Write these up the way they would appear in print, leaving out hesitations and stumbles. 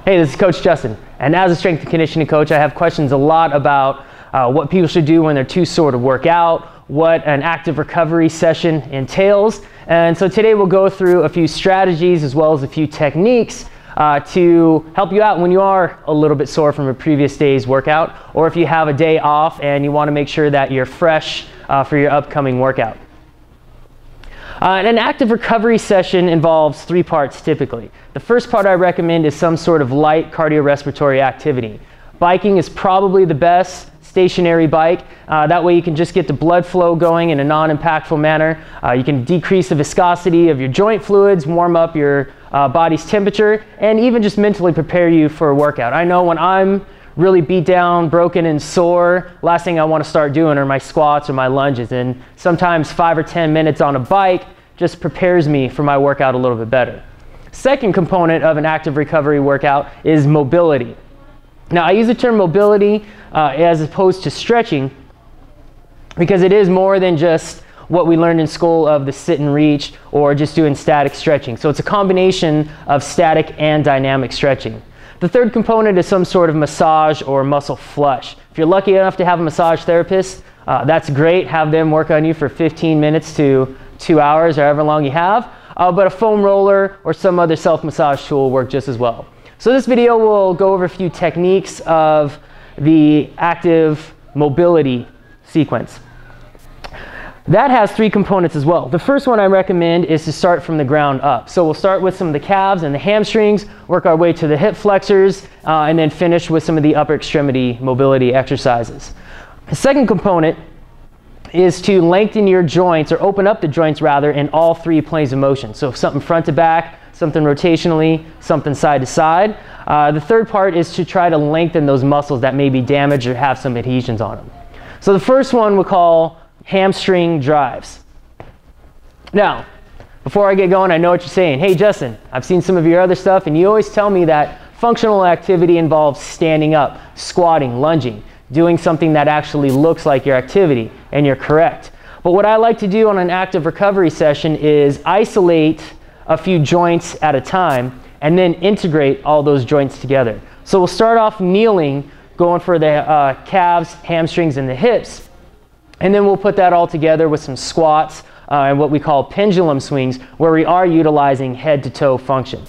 Hey, this is Coach Justin, and as a strength and conditioning coach, I have questions a lot about what people should do when they're too sore to work out, what an active recovery session entails, and so today we'll go through a few strategies as well as a few techniques to help you out when you are a little bit sore from a previous day's workout, or if you have a day off and you want to make sure that you're fresh for your upcoming workout. An active recovery session involves 3 parts typically. The first part I recommend is some sort of light cardiorespiratory activity. Biking is probably the best, stationary bike. That way you can just get the blood flow going in a non-impactful manner. You can decrease the viscosity of your joint fluids, warm up your body's temperature, and even just mentally prepare you for a workout. I know when I'm really beat down, broken, and sore, last thing I want to start doing are my squats or my lunges, and sometimes 5 or 10 minutes on a bike just prepares me for my workout a little bit better. Second component of an active recovery workout is mobility. Now I use the term mobility as opposed to stretching because it is more than just what we learned in school of the sit and reach or just doing static stretching. So it's a combination of static and dynamic stretching. The third component is some sort of massage or muscle flush. If you're lucky enough to have a massage therapist, that's great. Have them work on you for 15 minutes to 2 hours, or however long you have. But a foam roller or some other self-massage tool will work just as well. So this video will go over a few techniques of the active mobility sequence. That has 3 components as well. The first one I recommend is to start from the ground up. So we'll start with some of the calves and the hamstrings, work our way to the hip flexors, and then finish with some of the upper extremity mobility exercises. The second component is to lengthen your joints, or open up the joints rather, in all 3 planes of motion. So something front to back, something rotationally, something side to side. The third part is to try to lengthen those muscles that may be damaged or have some adhesions on them. So the first one we'll call hamstring drives. Now, before I get going, I know what you're saying. Hey Justin, I've seen some of your other stuff and you always tell me that functional activity involves standing up, squatting, lunging, doing something that actually looks like your activity, and you're correct. But what I like to do on an active recovery session is isolate a few joints at a time and then integrate all those joints together. So we'll start off kneeling, going for the calves, hamstrings, and the hips. And then we'll put that all together with some squats and what we call pendulum swings, where we are utilizing head to toe function.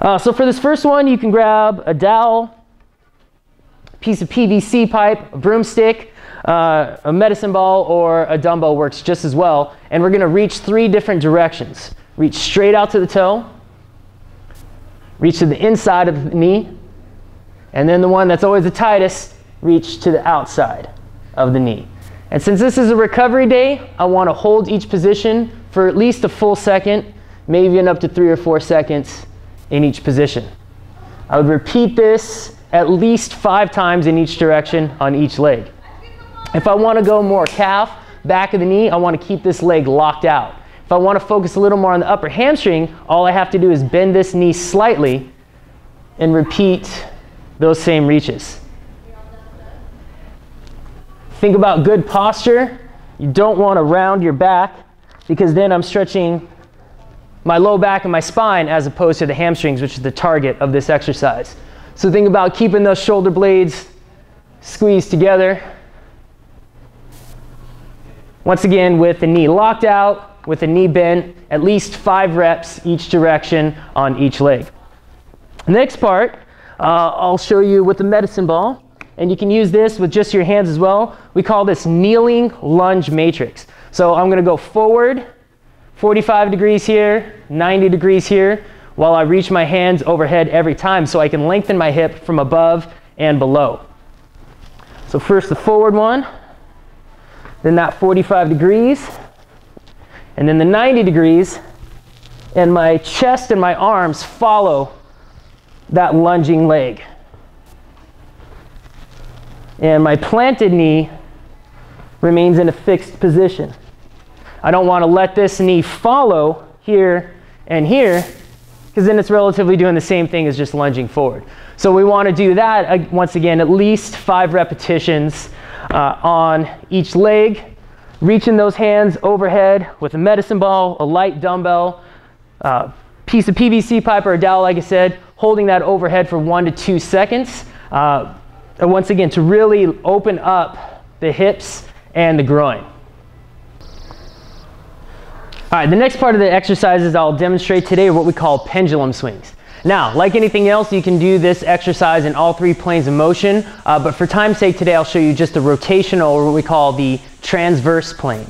So for this first one, you can grab a dowel, piece of PVC pipe, a broomstick, a medicine ball, or a dumbbell works just as well. And we're going to reach 3 different directions. Reach straight out to the toe, reach to the inside of the knee, and then the one that's always the tightest, reach to the outside of the knee. And since this is a recovery day, I want to hold each position for at least a full second, maybe even up to 3 or 4 seconds in each position. I would repeat this at least 5 times in each direction on each leg. If I want to go more calf, back of the knee, I want to keep this leg locked out. If I want to focus a little more on the upper hamstring, all I have to do is bend this knee slightly and repeat those same reaches. Think about good posture. You don't want to round your back because then I'm stretching my low back and my spine as opposed to the hamstrings, which is the target of this exercise. So think about keeping those shoulder blades squeezed together. Once again, with the knee locked out, with the knee bent, at least 5 reps each direction on each leg. The next part, I'll show you with the medicine ball. And you can use this with just your hands as well. We call this kneeling lunge matrix. So I'm going to go forward, 45 degrees here, 90 degrees here, while I reach my hands overhead every time so I can lengthen my hip from above and below. So first the forward one, then that 45 degrees, and then the 90 degrees, and my chest and my arms follow that lunging leg. And my planted knee remains in a fixed position. I don't want to let this knee follow here and here, because then it's relatively doing the same thing as just lunging forward. So we want to do that, once again, at least 5 repetitions on each leg, reaching those hands overhead with a medicine ball, a light dumbbell, piece of PVC pipe or a dowel, like I said, holding that overhead for 1 to 2 seconds. And once again, to really open up the hips and the groin. All right, the next part of the exercises I'll demonstrate today are what we call pendulum swings. Now, like anything else, you can do this exercise in all 3 planes of motion, but for time's sake today, I'll show you just the rotational, or what we call the transverse plane.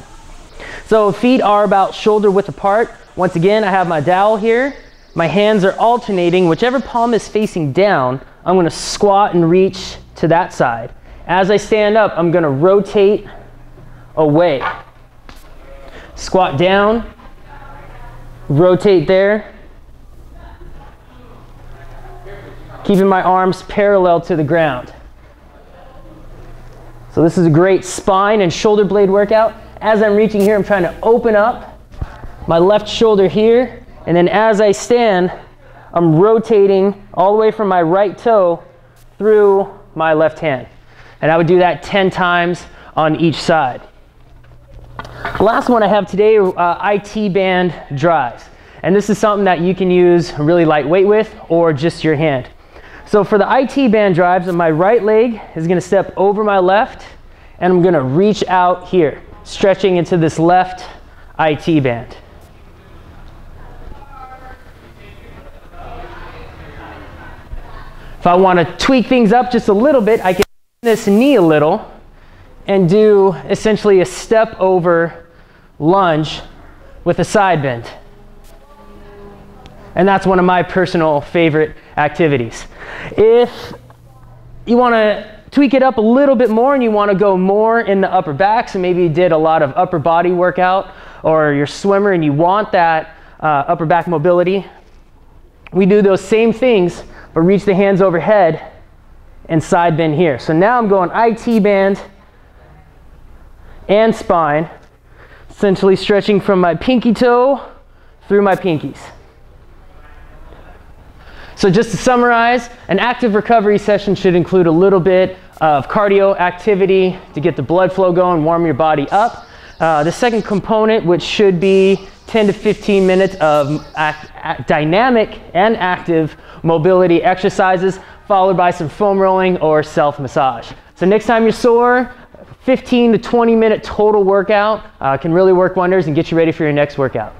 So feet are about shoulder width apart. Once again, I have my dowel here. My hands are alternating. Whichever palm is facing down, I'm going to squat and reach to that side. As I stand up, I'm going to rotate away. Squat down, rotate there, keeping my arms parallel to the ground. So this is a great spine and shoulder blade workout. As I'm reaching here, I'm trying to open up my left shoulder here, and then as I stand, I'm rotating all the way from my right toe through my left hand. And I would do that 10 times on each side. The last one I have today are IT band drives. And this is something that you can use really lightweight with, or just your hand. So for the IT band drives, my right leg is going to step over my left, and I'm going to reach out here, stretching into this left IT band. If I want to tweak things up just a little bit, I can bend this knee a little and do essentially a step over lunge with a side bend. And that's one of my personal favorite activities. If you want to tweak it up a little bit more and you want to go more in the upper back, so maybe you did a lot of upper body workout, or you're a swimmer and you want that upper back mobility, we do those same things, but reach the hands overhead and side bend here. So now I'm going IT band and spine, essentially stretching from my pinky toe through my pinkies. So just to summarize, an active recovery session should include a little bit of cardio activity to get the blood flow going, warm your body up. The second component, which should be 10 to 15 minutes of dynamic and active mobility exercises, followed by some foam rolling or self-massage. So next time you're sore, 15 to 20 minute total workout can really work wonders and get you ready for your next workout.